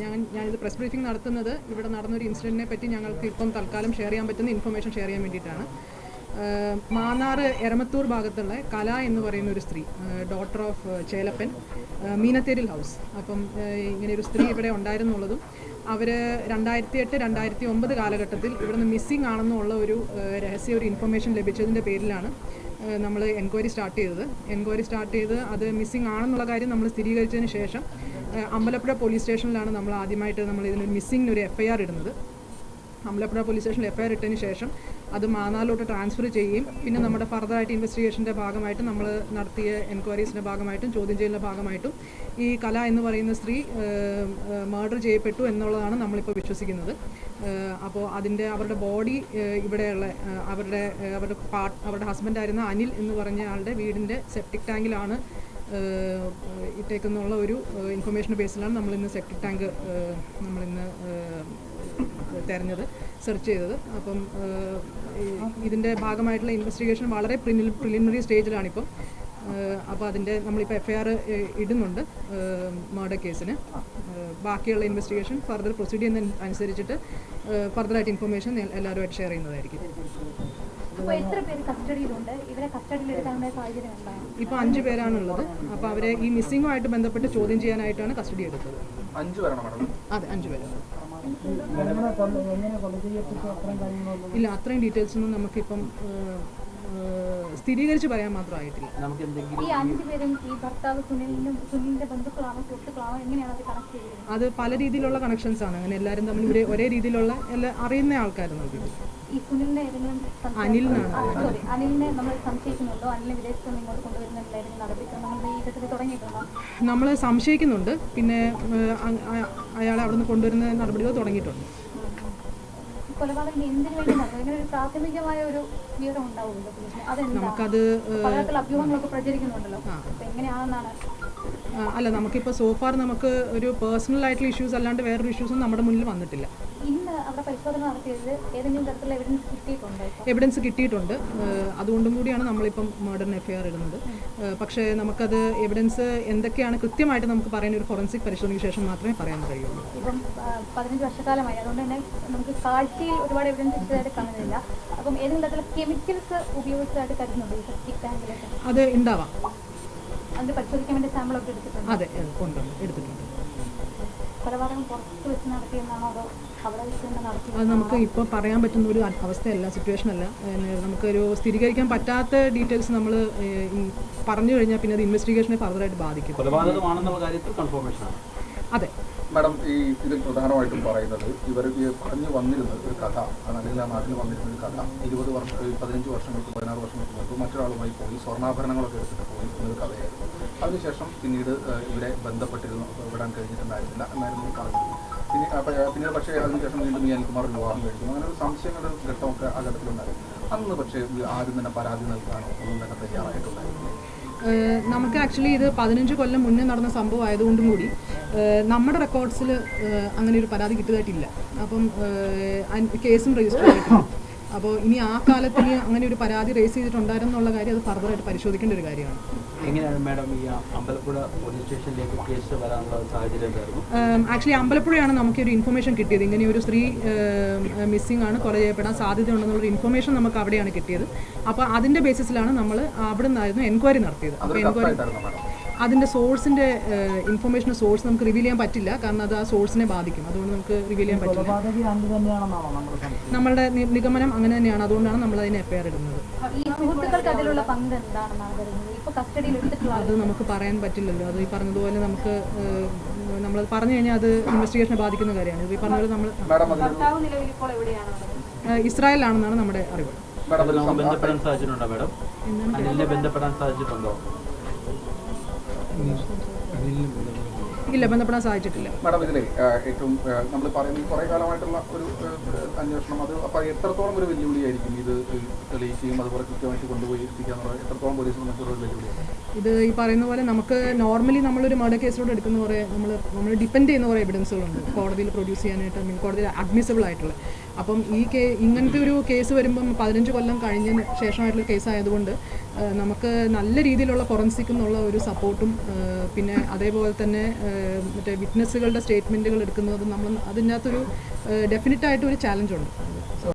ഞാനിത് press briefing നടത്തുന്നത് ഇവിടെ നടന്നൊരു ഇൻസിഡൻറ്റിനെ പറ്റി ഞങ്ങൾക്ക് ഇപ്പം തൽക്കാലം ഷെയർ ചെയ്യാൻ പറ്റുന്ന ഇൻഫർമേഷൻ ഷെയർ ചെയ്യാൻ വേണ്ടിയിട്ടാണ്. മാന്നാർ എരമത്തൂർ ഭാഗത്തുള്ള കല എന്ന് പറയുന്ന ഒരു സ്ത്രീ, ഡോട്ടർ ഓഫ് ചേലപ്പൻ, മീനത്തേരിൽ ഹൗസ്. അപ്പം ഇങ്ങനെയൊരു സ്ത്രീ ഇവിടെ ഉണ്ടായിരുന്നുള്ളതും അവർ 2008-2009 കാലഘട്ടത്തിൽ ഇവിടുന്ന് മിസ്സിംഗ് ആണെന്നുള്ള ഒരു ഒരു ഇൻഫർമേഷൻ ലഭിച്ചതിൻ്റെ പേരിലാണ് നമ്മൾ എൻക്വയറി സ്റ്റാർട്ട് ചെയ്ത് അത് മിസ്സിംഗ് ആണെന്നുള്ള കാര്യം നമ്മൾ സ്ഥിരീകരിച്ചതിന് ശേഷം അമ്പലപ്പുഴ പോലീസ് സ്റ്റേഷനിലാണ് നമ്മൾ ആദ്യമായിട്ട് ഇതിനൊരു മിസ്സിങ്ങിനൊരു FIR ഇടുന്നത്. അമ്പലപ്പുഴ പോലീസ് സ്റ്റേഷനിൽ FIR ഇട്ടതിന് ശേഷം അത് മാന്നാറിലോട്ട് ട്രാൻസ്ഫർ ചെയ്യുകയും പിന്നെ നമ്മുടെ ഫർദറായിട്ട് ഇൻവെസ്റ്റിഗേഷൻ്റെ ഭാഗമായിട്ട് നമ്മൾ നടത്തിയ എൻക്വയറീസിൻ്റെ ഭാഗമായിട്ടും ചോദ്യം ചെയ്യലിൻ്റെ ഭാഗമായിട്ടും ഈ കല എന്ന് പറയുന്ന സ്ത്രീ മർഡർ ചെയ്യപ്പെട്ടു എന്നുള്ളതാണ് നമ്മളിപ്പോൾ വിശ്വസിക്കുന്നത്. അപ്പോൾ അവരുടെ ബോഡി ഇവിടെയുള്ള അവരുടെ ഹസ്ബൻഡായിരുന്ന അനിൽ എന്ന് പറഞ്ഞ ആളുടെ വീടിൻ്റെ സെപ്റ്റിക് ടാങ്കിലാണ് ഇട്ടേക്കുന്നുള്ള ഒരു ഇൻഫർമേഷൻ ബേസിലാണ് നമ്മളിന്ന് സെപ്റ്റിക് ടാങ്ക് സെർച്ച് ചെയ്തത്. അപ്പം ഇതിൻ്റെ ഭാഗമായിട്ടുള്ള ഇൻവെസ്റ്റിഗേഷൻ വളരെ പ്രിലിമിനറി സ്റ്റേജിലാണിപ്പം. അപ്പോൾ നമ്മളിപ്പോൾ FIR ഇടുന്നുണ്ട് മർഡർ കേസിന്. ബാക്കിയുള്ള ഇൻവെസ്റ്റിഗേഷൻ ഫർദർ പ്രൊസീഡ് ചെയ്യുന്ന അനുസരിച്ചിട്ട് ഫർദറായിട്ട് ഇൻഫർമേഷൻ എല്ലാവരുമായിട്ട് ഷെയർ ചെയ്യുന്നതായിരിക്കും. ഇപ്പോൾ 5 പേരാണുള്ളത്. അപ്പോൾ അവരെ ഈ മിസ്സിങ്ങുമായിട്ട് ബന്ധപ്പെട്ട് ചോദ്യം ചെയ്യാനായിട്ടാണ് കസ്റ്റഡി എടുത്തത്. അതെ, 5 പേരാണ്. ഇല്ല, അത്രയും ഡീറ്റെയിൽസ് ഒന്നും നമുക്കിപ്പം സ്ഥിരീകരിച്ച് പറയാൻ മാത്രമായിട്ടില്ല. അത് പല രീതിയിലുള്ള കണക്ഷൻസ് ആണ്. അങ്ങനെ എല്ലാവരും തമ്മിൽ ഒരേ രീതിയിലുള്ള അറിയുന്ന ആൾക്കാരാണ്. നമ്മൾ സംശയിക്കുന്നുണ്ട്. പിന്നെ അയാളെ അവിടെ നിന്ന് കൊണ്ടുവരുന്ന നടപടികൾ തുടങ്ങിയിട്ടുണ്ട്. നമുക്കത് അല്ല, നമുക്കിപ്പോൾ സോഫാർ നമുക്ക് ഒരു പേഴ്സണൽ ആയിട്ടുള്ള ഇഷ്യൂസ് അല്ലാണ്ട് വേറൊരു ഇഷ്യൂസും നമ്മുടെ മുന്നിൽ വന്നിട്ടില്ല. എവിഡൻസ് കിട്ടിയിട്ടുണ്ട്. അതുകൊണ്ടും കൂടിയാണ് നമ്മളിപ്പം മർഡറിന് FIR ഇടുന്നത്. പക്ഷേ നമുക്കത് എവിഡൻസ് എന്തൊക്കെയാണ് കൃത്യമായിട്ട് നമുക്ക് പറയാൻ ഒരു ഫോറൻസിക് പരിശോധനയ്ക്ക് ശേഷം മാത്രമേ പറയാൻ കഴിയുള്ളൂ. ഇപ്പം 15 വർഷക്കാലമായി, അതുകൊണ്ട് തന്നെ നമുക്ക് കാഴ്ചയിൽ ഒരുപാട് എവിഡൻസ് ഇഷ്ടമായിട്ട് കാണുന്നില്ല. അപ്പം ഏതെങ്കിലും തരത്തിലുള്ള കെമിക്കൽസ് ഉപയോഗിച്ചതായിട്ട് കരുതുന്നുണ്ട് ഈ സെപ്റ്റിക് ടാങ്കിലേക്ക്? അത് ഉണ്ടാവാം. അതിന് പരിശോധിക്കാൻ വേണ്ടി സാമ്പിളൊക്കെ എടുത്തിട്ടുണ്ട്? അതെ, എടുത്തിട്ടുണ്ട്. കൊലപാതകം പുറത്ത് വെച്ച് നടത്തിയെന്നാണോ അതോ അവിടെ വെച്ച് തന്നെ നടത്തി? അത് നമുക്ക് ഇപ്പോൾ പറയാൻ പറ്റുന്ന ഒരു അവസ്ഥയല്ല, സിറ്റുവേഷനല്ല. നമുക്കൊരു സ്ഥിരീകരിക്കാൻ പറ്റാത്ത ഡീറ്റെയിൽസ് നമ്മൾ പറഞ്ഞു കഴിഞ്ഞാൽ പിന്നെ അത് ഇൻവെസ്റ്റിഗേഷനെ ഫർദറായിട്ട് ബാധിക്കും. അതെ മാഡം, ഇതിൽ പ്രധാനമായിട്ടും പറയുന്നത് ഇവർ പറഞ്ഞു വന്നിരുന്നത് ഒരു കഥ, അല്ലെങ്കിൽ ആ നാട്ടിൽ വന്നിരുന്ന ഒരു കഥ 15 വർഷങ്ങൾക്ക് 16 വർഷങ്ങൾക്ക് മുമ്പ് മറ്റൊരാളുമായി പോയി സ്വർണ്ണാഭരണങ്ങളൊക്കെ എടുത്തിട്ട് പോയി എന്നൊരു കഥയായിരുന്നു. അതിനുശേഷം പിന്നീട് ഇവരെ ബന്ധപ്പെട്ടിരുന്നു, വിടാൻ കഴിഞ്ഞിട്ടുണ്ടായിരുന്നില്ല എന്നായിരുന്നു പറഞ്ഞത്. പിന്നീട് പക്ഷേ അതിനുശേഷം വീണ്ടും ഈ അനിൽകുമാർ വിവാഹം കഴിക്കുന്നു. അങ്ങനെ ഒരു സംശയങ്ങളുടെ ഘട്ടമൊക്കെ ആ ഘട്ടത്തിലുണ്ടായിരുന്നു. അന്ന് പക്ഷേ ആരും തന്നെ പരാതി നൽകാനോ ഒന്നും തന്നെ തയ്യാറായിട്ടുണ്ടായിരുന്നു. നമുക്ക് ആക്ച്വലി ഇത് 15 കൊല്ലം മുന്നേ നടന്ന സംഭവം ആയതുകൊണ്ടും കൂടി നമ്മുടെ റെക്കോർഡ്സിൽ അങ്ങനെ ഒരു പരാതി കിട്ടിയതായിട്ടില്ല. അപ്പം കേസും രജിസ്റ്റർ ചെയ്തിട്ടില്ല. അപ്പോൾ ഇനി ആ കാലത്തിൽ അങ്ങനെ ഒരു പരാതി റേസ് ചെയ്തിട്ടുണ്ടായിരുന്നുള്ള കാര്യം അത് ഫർദറായിട്ട് പരിശോധിക്കേണ്ട ഒരു കാര്യമാണ്. എങ്ങനെയാണ് മാഡം ഈ അമ്പലപ്പുഴ പോലീസ് സ്റ്റേഷനിലേക്ക് കേസ് വരാനുള്ള സാഹചര്യം? ആക്ച്വലി അമ്പലപ്പുഴയാണ് നമുക്കൊരു ഇൻഫർമേഷൻ കിട്ടിയത്. ഇങ്ങനെ ഒരു സ്ത്രീ മിസ്സിംഗ് ആണ്, കൊല ചെയ്യപ്പെടാൻ സാധ്യതയുണ്ടെന്നുള്ളൊരു ഇൻഫർമേഷൻ നമുക്ക് അവിടെയാണ് കിട്ടിയത്. അപ്പോൾ അതിൻ്റെ ബേസിസിലാണ് നമ്മൾ അവിടെ നിന്നായിരുന്നു എൻക്വയറി നടത്തിയത്. അപ്പോൾ എൻക്വയറി അതിൻ്റെ സോഴ്സിൻ്റെ ഇൻഫർമേഷൻ്റെ സോഴ്സ് നമുക്ക് റിവീൽ ചെയ്യാൻ പറ്റില്ല, കാരണം അത് ആ സോഴ്സിനെ ബാധിക്കും. അതുകൊണ്ട് നമുക്ക് റിവീൽ ചെയ്യാൻ പറ്റില്ല. നമ്മളുടെ നിഗമനം അങ്ങനെ തന്നെയാണ്. അതുകൊണ്ടാണ് നമ്മൾ അതിന് FIR ഇടുന്നത്. അത് നമുക്ക് പറയാൻ പറ്റില്ലല്ലോ. അത് ഈ പറഞ്ഞതുപോലെ നമ്മൾ പറഞ്ഞു കഴിഞ്ഞാൽ അത് ഇൻവെസ്റ്റിഗേഷനെ ബാധിക്കുന്ന കാര്യമാണ്. ഈ പറഞ്ഞ പോലെ നമ്മൾ ഇസ്രായേലിലാണെന്നാണ് നമ്മുടെ അറിവ്. ബന്ധപ്പെടാൻ സാധിച്ചിട്ടുണ്ടോ മാഡം? അനിലിനെ ബന്ധപ്പെടാൻ സാധിച്ചിട്ടുണ്ടോ? ഇല്ല, ബന്ധപ്പെടാൻ സാധിച്ചിട്ടില്ല. മാഡം, ഇതിലെ ഏറ്റവും നമ്മൾ പറയുന്നത് കുറേ കാലമായിട്ടുള്ള ഒരു അന്വേഷണം, അത് അപ്പോൾ എത്രത്തോളം ഒരു വെല്ലുവിളിയായിരിക്കും ഇത് തെളിയിക്കുകയും അതുപോലെ കൃത്യമായിട്ട് കൊണ്ടുപോയി എത്തിക്കുക എന്നുള്ളത്? എത്രത്തോളം പോലീസിന് മറ്റൊരു വെല്ലുവിളിയാണ് ഇത്? ഈ പറയുന്ന പോലെ നമുക്ക് നോർമലി നമ്മളൊരു മർഡർ കേസിലോട് എടുക്കുന്ന കുറേ നമ്മൾ ഡിപ്പെൻഡ് ചെയ്യുന്ന കുറേ എവിഡൻസുകളുണ്ട് കോടതിയിൽ പ്രൊഡ്യൂസ് ചെയ്യാനായിട്ട്, കോടതിയിൽ അഡ്മിസിബിൾ ആയിട്ടുള്ള. അപ്പം ഇങ്ങനത്തെ ഒരു കേസ് വരുമ്പം 15 കൊല്ലം കഴിഞ്ഞതിന് ശേഷമായിട്ടുള്ള കേസ് ആയതുകൊണ്ട് നമുക്ക് നല്ല രീതിയിലുള്ള ഫോറൻസിക് എന്നുള്ള ഒരു സപ്പോർട്ടും പിന്നെ അതേപോലെ തന്നെ മറ്റേ വിറ്റ്നസ്സുകളുടെ സ്റ്റേറ്റ്മെൻറ്റുകൾ എടുക്കുന്നതും നമ്മൾ അതിനകത്തൊരു ഡെഫിനറ്റായിട്ടൊരു ചാലഞ്ചുണ്ട്.